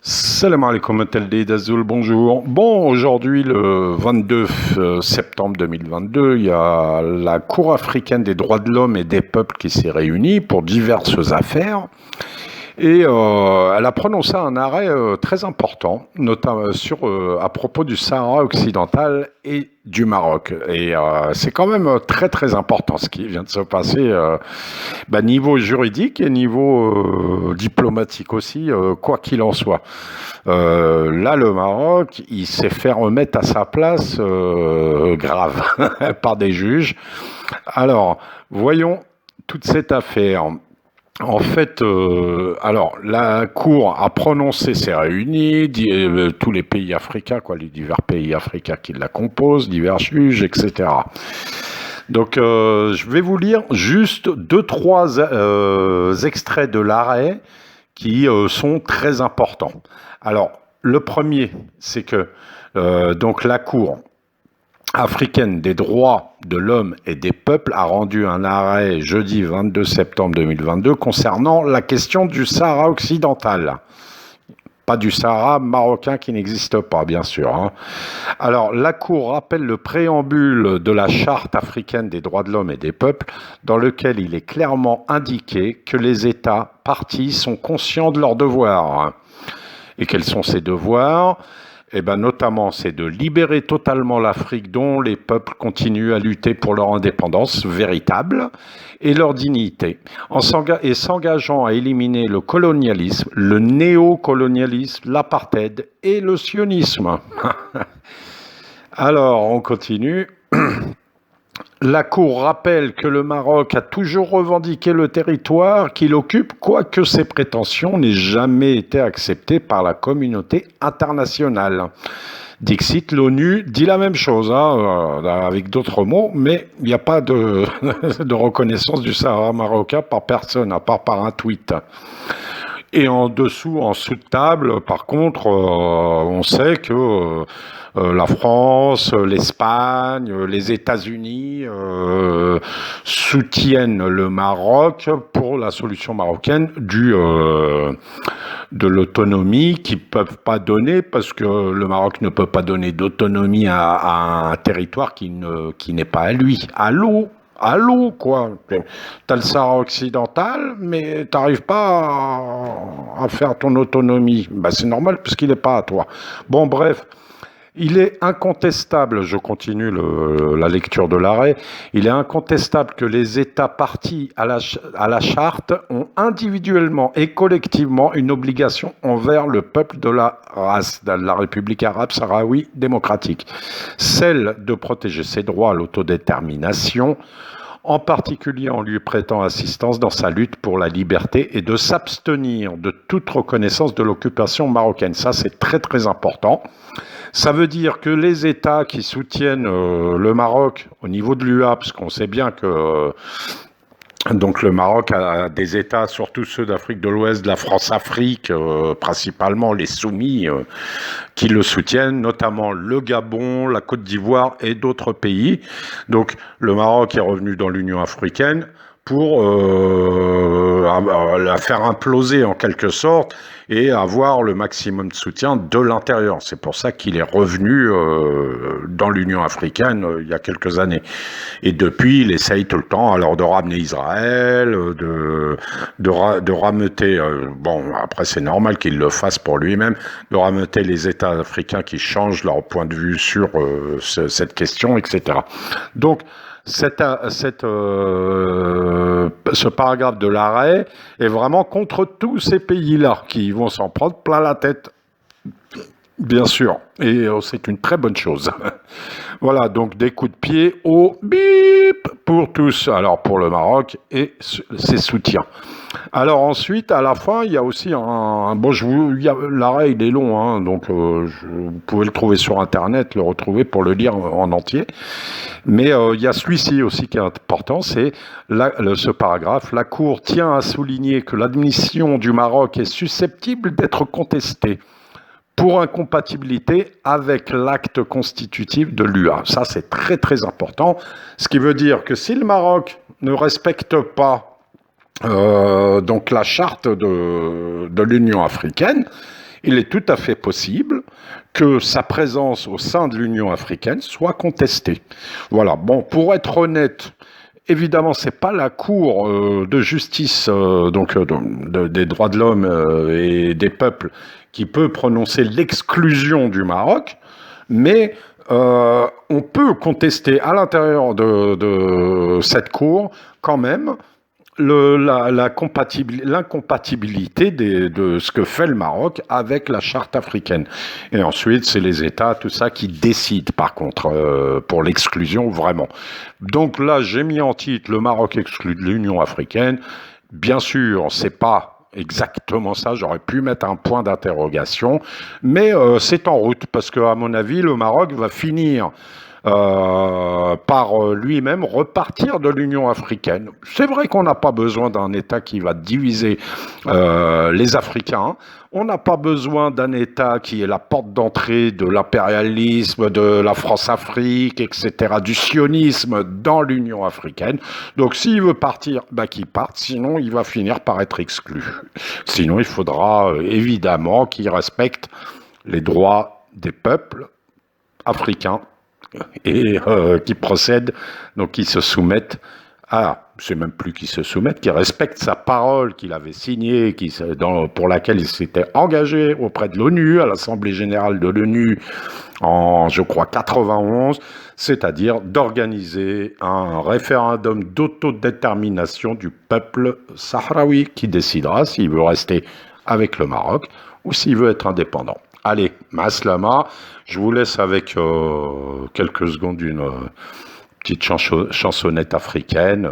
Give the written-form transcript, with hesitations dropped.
Salam alaikum Teldi d'Azul, bonjour. Bon, aujourd'hui, le 22 septembre 2022, il y a la Cour africaine des droits de l'homme et des peuples qui s'est réunie pour diverses affaires. Et elle a prononcé un arrêt très important, notamment à propos du Sahara occidental et du Maroc. Et c'est quand même très très important ce qui vient de se passer, niveau juridique et niveau diplomatique aussi, quoi qu'il en soit. Là, le Maroc, il s'est fait remettre à sa place grave par des juges. Alors, voyons toute cette affaire. En fait, alors la Cour a prononcé, s'est réunie, tous les pays africains, quoi, les divers pays africains qui la composent, divers juges, etc. Donc, je vais vous lire juste deux, trois extraits de l'arrêt qui sont très importants. Alors, le premier, c'est que donc la Cour africaine des droits de l'homme et des peuples a rendu un arrêt jeudi 22 septembre 2022 concernant la question du Sahara occidental. Pas du Sahara marocain qui n'existe pas, bien sûr. Hein. Alors, la Cour rappelle le préambule de la Charte africaine des droits de l'homme et des peuples, dans lequel il est clairement indiqué que les États partis sont conscients de leurs devoirs. Et quels sont ces devoirs ? Notamment, c'est de libérer totalement l'Afrique dont les peuples continuent à lutter pour leur indépendance véritable et leur dignité, et s'engageant à éliminer le colonialisme, le néocolonialisme, l'apartheid et le sionisme. Alors, on continue. La Cour rappelle que le Maroc a toujours revendiqué le territoire qu'il occupe, quoique ses prétentions n'aient jamais été acceptées par la communauté internationale. Dixit, l'ONU dit la même chose, avec d'autres mots, mais il n'y a pas de, de reconnaissance du Sahara marocain par personne, à part par un tweet. Et en dessous, en sous de table, par contre, on sait que la France, l'Espagne, les États-Unis soutiennent le Maroc pour la solution marocaine de l'autonomie qu'ils ne peuvent pas donner parce que le Maroc ne peut pas donner d'autonomie à un territoire qui n'est pas à lui. Allô, quoi. T'as le Sahara occidental, mais t'arrives pas à faire ton autonomie. C'est normal, parce qu'il n'est pas à toi. Bon, bref. Il est incontestable, je continue la lecture de l'arrêt, il est incontestable que les États partis à la charte ont individuellement et collectivement une obligation envers le peuple de la race, de la République arabe sahraoui démocratique, celle de protéger ses droits à l'autodétermination, en particulier en lui prêtant assistance dans sa lutte pour la liberté et de s'abstenir de toute reconnaissance de l'occupation marocaine. Ça, c'est très très important. Ça veut dire que les États qui soutiennent le Maroc au niveau de l'UA, parce qu'on sait bien que donc le Maroc a des États, surtout ceux d'Afrique de l'Ouest, de la France-Afrique, principalement les soumis, qui le soutiennent, notamment le Gabon, la Côte d'Ivoire et d'autres pays. Donc le Maroc est revenu dans l'Union africaine pour la faire imploser en quelque sorte et avoir le maximum de soutien de l'intérieur. C'est pour ça qu'il est revenu dans l'Union africaine il y a quelques années. Et depuis, il essaye tout le temps alors de ramener Israël, de rameuter, après c'est normal qu'il le fasse pour lui-même, de rameuter les États africains qui changent leur point de vue sur cette question, etc. Donc, ce paragraphe de l'arrêt est vraiment contre tous ces pays-là qui vont s'en prendre plein la tête, bien sûr. Et c'est une très bonne chose. Voilà, donc des coups de pied au bip pour tous. Alors pour le Maroc et ses soutiens. Alors ensuite, à la fin, il y a aussi l'arrêt il est long, donc vous pouvez le trouver sur Internet, le retrouver pour le lire en entier. Mais il y a celui-ci aussi qui est important, c'est ce paragraphe. La Cour tient à souligner que l'admission du Maroc est susceptible d'être contestée pour incompatibilité avec l'acte constitutif de l'UA. Ça, c'est très très important. Ce qui veut dire que si le Maroc ne respecte pas donc la charte de l'Union africaine, il est tout à fait possible que sa présence au sein de l'Union africaine soit contestée. Voilà. Bon, pour être honnête, évidemment, c'est pas la Cour de justice des droits de l'homme et des peuples qui peut prononcer l'exclusion du Maroc, mais on peut contester à l'intérieur de cette Cour quand même l'incompatibilité de ce que fait le Maroc avec la charte africaine. Et ensuite, c'est les États, tout ça, qui décident, par contre, pour l'exclusion, vraiment. Donc là, j'ai mis en titre « Le Maroc exclut de l'Union africaine ». Bien sûr, c'est pas exactement ça, j'aurais pu mettre un point d'interrogation, mais c'est en route, parce qu'à mon avis, le Maroc va finir par lui-même repartir de l'Union africaine. C'est vrai qu'on n'a pas besoin d'un État qui va diviser les Africains. On n'a pas besoin d'un État qui est la porte d'entrée de l'impérialisme, de la France-Afrique, etc., du sionisme dans l'Union africaine. Donc s'il veut partir, bah, qu'il parte, sinon il va finir par être exclu. Sinon il faudra évidemment qu'il respecte les droits des peuples africains et qui procèdent, donc qui se soumettent c'est même plus qui se soumettent, qui respectent sa parole qu'il avait signée, pour laquelle il s'était engagé auprès de l'ONU, à l'Assemblée Générale de l'ONU, en, je crois, 91, c'est-à-dire d'organiser un référendum d'autodétermination du peuple sahraoui, qui décidera s'il veut rester avec le Maroc ou s'il veut être indépendant. Allez, Maslama, je vous laisse avec quelques secondes d'une petite chansonnette africaine.